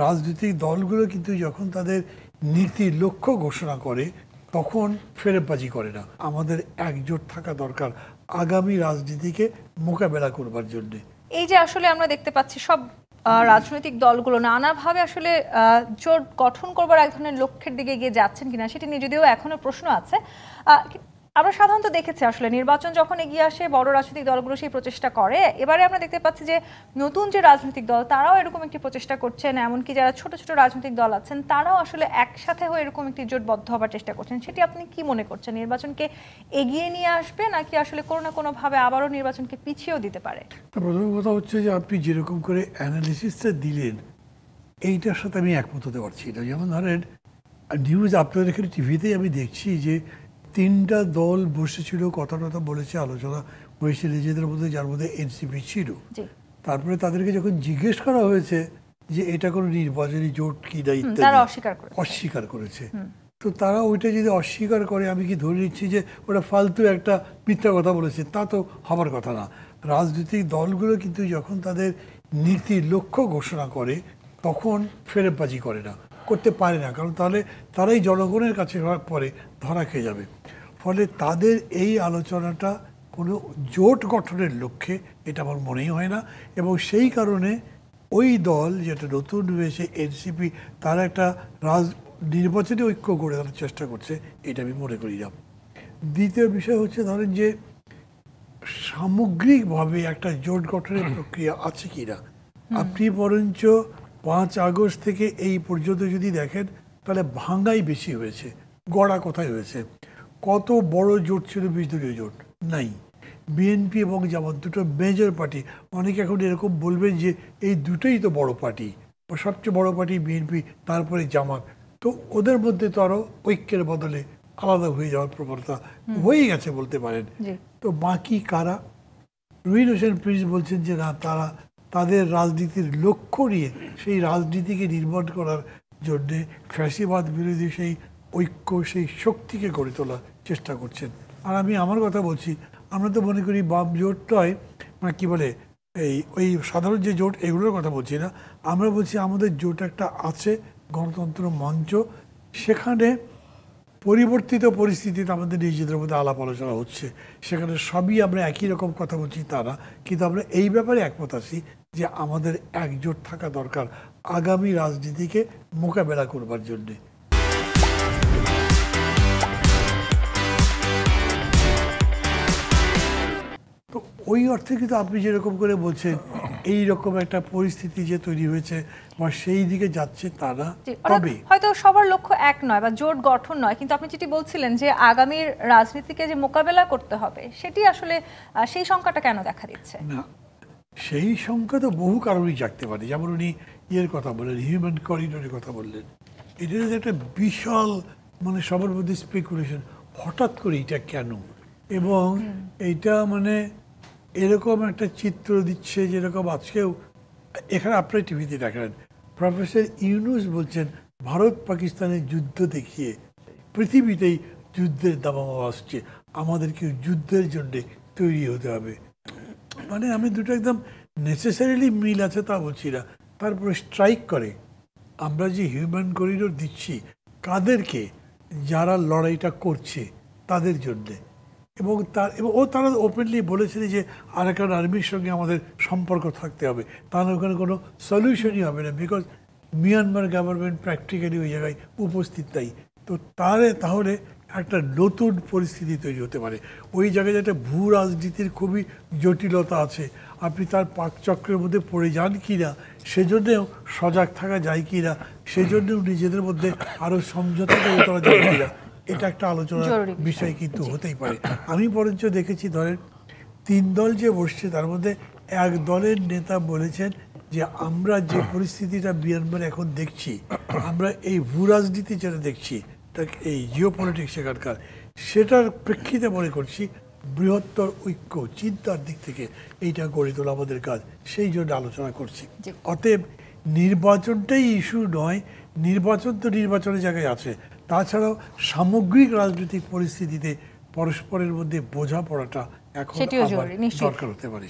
রাজনৈতিক দলগুলো কিন্তু যখন তাদের নীতি লক্ষ্য ঘোষণা করে তখন ফেরেববাজি করে না। আমাদের একজোট থাকা দরকার আগামী রাজনীতিকে মোকাবেলা করবার জন্যে। এই যে আসলে আমরা দেখতে পাচ্ছি সব রাজনৈতিক দলগুলো নানাভাবে আসলে জোট গঠন করবার এক ধরনের লক্ষ্যের দিকে এগিয়ে যাচ্ছেন কিনা সেটি নিয়ে যদিও এখনো প্রশ্ন আছে। আমরা সাধারণত দেখেছি আসলে নির্বাচন যখন এগিয়ে আসে বড় রাজনৈতিক দলগুলো সেই প্রচেষ্টা করে। এবারে আমরা দেখতে পাচ্ছি যে নতুন যে রাজনৈতিক দল তারাও এরকম একটি প্রচেষ্টা করছেন, এমনকি যারা ছোট ছোট রাজনৈতিক দল আছেন তারাও আসলে একসাথে হয়ে এরকম একটি জোটবদ্ধ হবার চেষ্টা করছেন। সেটি আপনি কি মনে করছেন, নির্বাচনকে এগিয়ে নিয়ে আসবে নাকি আসলে কোনো না কোনোভাবে আবারও নির্বাচনকে পিছিয়েও দিতে পারে? প্রথম কথা হচ্ছে যে আপনি যেরকম করে অ্যানালিসিসটা দিলেন এইটার সাথে আমি একমত হতে পারছি না। যেমন ধরেন নিউজ আপনাদের এখানে টিভিতেই আমি দেখছি যে 3টা দল বসেছিল, কথা টথা বলেছে, আলোচনা হয়েছে নিজেদের মধ্যে, যার মধ্যে এনসিপি ছিল। তারপরে তাদেরকে যখন জিজ্ঞেস করা হয়েছে যে এটা কোনো নির্বাচনী জোট কি না ইত্যাদি, অস্বীকার করেছে। তো তারা ওইটা যদি অস্বীকার করে আমি কি ধরে নিচ্ছি যে ওটা ফালতু একটা মিথ্যা কথা বলেছে? তা তো হবার কথা না। রাজনৈতিক দলগুলো কিন্তু যখন তাদের নীতি লক্ষ্য ঘোষণা করে তখন ফেরেববাজি করে না, করতে পারে না, কারণ তাহলে তারাই জনগণের কাছে পরে ধরা খেয়ে যাবে। ফলে তাদের এই আলোচনাটা কোনো জোট গঠনের লক্ষ্যে এটা আমার মনেই হয় না। এবং সেই কারণে ওই দল যেটা নতুন হয়েছে এনসিপি, তারা একটা নির্বাচনী ঐক্য গড়ে তোলার চেষ্টা করছে, এটা আমি মনে করি না। দ্বিতীয় বিষয় হচ্ছে ধরেন যে সামগ্রিকভাবে একটা জোট গঠনের প্রক্রিয়া আছে কিনা। আপনি বরঞ্চ 5 আগস্ট থেকে এই পর্যন্ত যদি দেখেন তাহলে ভাঙ্গাই বেশি হয়েছে, গড়া কোথায় হয়েছে? কত বড় জোট ছিল 20 দলীয় জোট? নাই। বিএনপি এবং জামাত দুটো মেজর পার্টি। অনেকে এখন এরকম বলবেন যে এই দুটোই তো বড় পার্টি, সবচেয়ে বড় পার্টি বিএনপি, তারপরে জামাত। তো ওদের মধ্যে তো আরো ঐক্যের বদলে আলাদা হয়ে যাওয়ার প্রবণতা হয়ে গেছে বলতে পারেন। তো বাকি কারা? রুহিন হোসেন প্রিন্স বলছেন যে না, তারা তাদের রাজনীতির লক্ষ্য নিয়ে সেই রাজনীতিকে নির্মাণ করার জন্যে ফ্যাসিবাদ বিরোধী সেই ঐক্য, সেই শক্তিকে গড়ে তোলার চেষ্টা করছেন। আর আমি আমার কথা বলছি, আমরা তো মনে করি বাম জোটটাই মানে কী বলে ওই সাধারণ যে জোট এগুলোর কথা বলছি না, আমরা বলছি আমাদের জোট একটা আছে, গণতন্ত্র মঞ্চ। সেখানে পরিবর্তিত পরিস্থিতিতে আমাদের নিজেদের মধ্যে আলাপ আলোচনা হচ্ছে, সেখানে সবই আমরা একই রকম কথা বলছি তা না, কিন্তু আমরা এই ব্যাপারে একমত আছি যে আমাদের একজোট থাকা দরকার আগামী রাজনীতিকে মোকাবেলা করবার জন্যে। তো ওই অর্থে কিন্তু আপনি যেরকম করে বলছেন এই রকম একটা পরিস্থিতি যে তৈরি হয়েছে বা সেই দিকে যাচ্ছে তা না। তবে হয়তো সবার লক্ষ্য এক নয় বা জোট গঠন নয়, কিন্তু আপনি যেটি বলছিলেন যে আগামীর রাজনীতিকে যে মোকাবেলা করতে হবে সেটি আসলে সেই সংখ্যাটা কেন দেখা দিচ্ছে না? সেই সংখ্যা তো বহু কারণেই জাগতে পারে। যেমন উনি ইয়ের কথা বললেন, হিউম্যান করিডোরের কথা বললেন, এটা একটা বিশাল মানে সবার মধ্যে স্পেকুলেশন, হঠাৎ করে এটা কেন, এবং এইটা মানে এরকম একটা চিত্র দিচ্ছে যেরকম আজকেও এখানে আপনার টিভিতে দেখেন প্রফেসর ইউনুস বলছেন ভারত পাকিস্তানের যুদ্ধ দেখিয়ে পৃথিবীতেই যুদ্ধের দামামা আসছে, আমাদেরকে যুদ্ধের জন্যে তৈরি হতে হবে। মানে আমি দুটো একদম নেসেসারিলি মিল আছে তা বলছি না। তারপরে স্ট্রাইক করে আমরা যে হিউম্যান করিডোর দিচ্ছি কাদেরকে? যারা লড়াইটা করছে তাদের জন্যে। এবং তারা ওপেনলি বলেছিল যে আরাকান আর্মির সঙ্গে আমাদের সম্পর্ক থাকতে হবে, তাহলে ওখানে কোনো সলিউশনই হবে না, বিকজ মিয়ানমার গভর্নমেন্ট প্র্যাকটিক্যালি ওই জায়গায় উপস্থিত নাই। তো তাহলে একটা নতুন পরিস্থিতি তৈরি হতে পারে। ওই জায়গায় একটা ভূ রাজনীতির খুবই জটিলতা আছে, আপনি তার পাকচক্রের মধ্যে পড়ে যান কি না, সেজন্যেও সজাগ থাকা যায় কি না, সেজন্যেও নিজেদের মধ্যে আরও সমঝোতা করে তোলা যায় কি না, এটা একটা আলোচনার বিষয় কিন্তু হতেই পারে। আমি বরঞ্চ দেখেছি ধরেন 3 দল যে বসছে তার মধ্যে এক দলের নেতা বলেছেন যে আমরা যে পরিস্থিতিটা মিয়ানমার এখন দেখছি, আমরা এই ভূ রাজনীতি যেটা দেখছি, এই জিও পলিটিক্স এখানকার, সেটার প্রেক্ষিতে মনে করছি বৃহত্তর ঐক্য চিন্তার দিক থেকে এইটা গড়ে তোলা আমাদের কাজ, সেই জন্য আলোচনা করছি। অতএব নির্বাচনটাই ইস্যু নয়, নির্বাচন তো নির্বাচনের জায়গায় আছে, তাছাড়াও সামগ্রিক রাজনৈতিক পরিস্থিতিতে পরস্পরের মধ্যে বোঝাপড়াটা এখন দরকার হতে পারে।